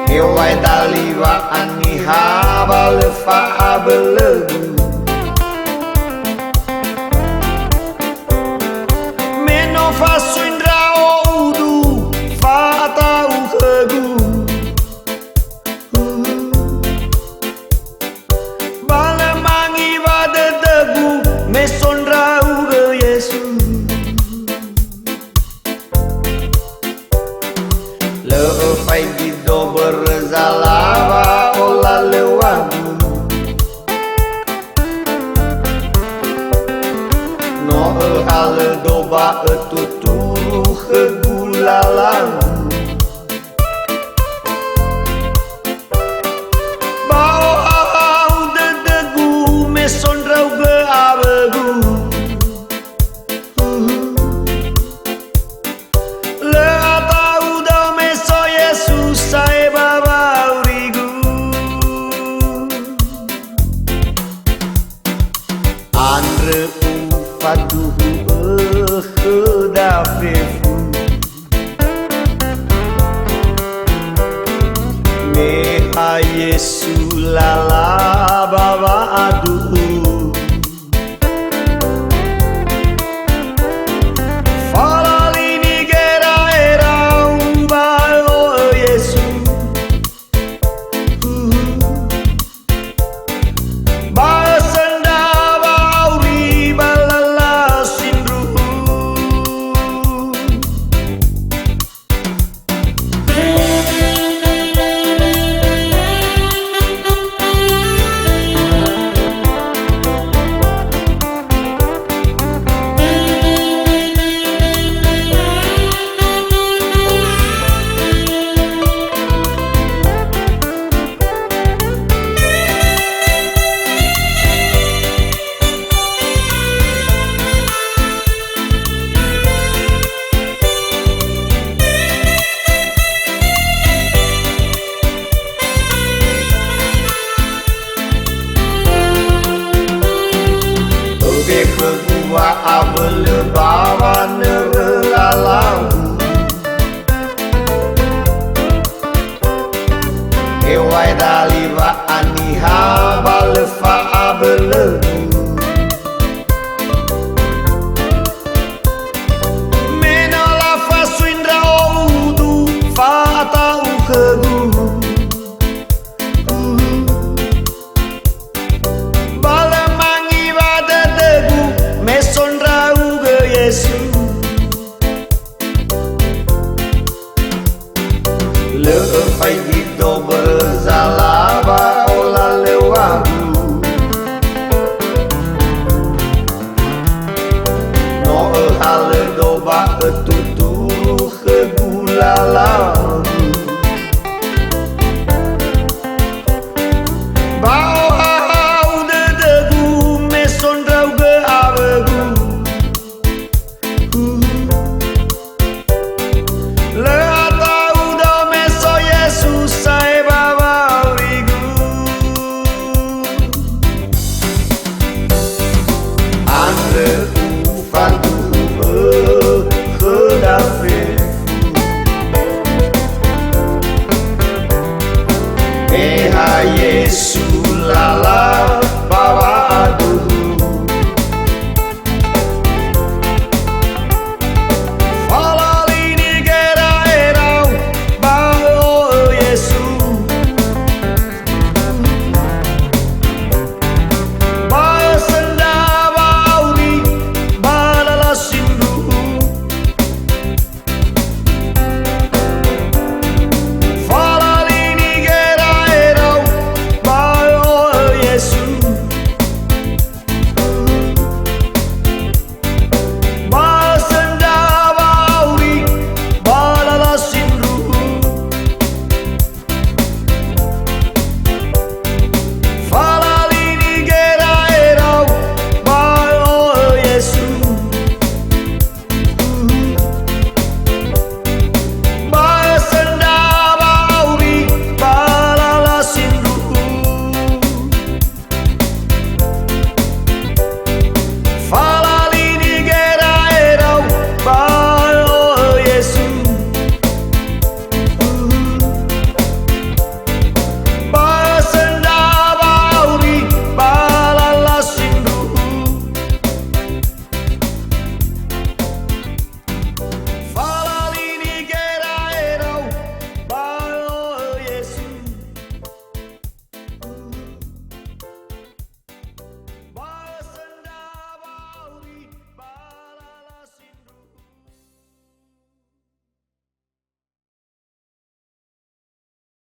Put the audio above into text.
Eu vai daliva ani habal fa abelegu Meno faço indra oudu fata ukhegu Bala mangi vada degu me sonra uga Yesu Le fai gido berzalava ola lewagu No al doba tuturu khegulalang Bao au de degu me sonrau ge abegu Le atau da me so Yesus sai baba urigu Andre fatuhu khudafefu Me ha Yesu lala baba aduhu Falalini gera era umba o Yesu Basanda bauri balala sindru Gua abel bawa nerelalang Ewai daliva ani habal fa abelegu Menola fa suindra oudu fa atau khegu Le fai gido berzalava ola lewagu No hal doba tuturu khegulalang Bao au de degu me sonrau ge abegu Le Susai baba urigu Andre ufantu khudafefu Eha Yesu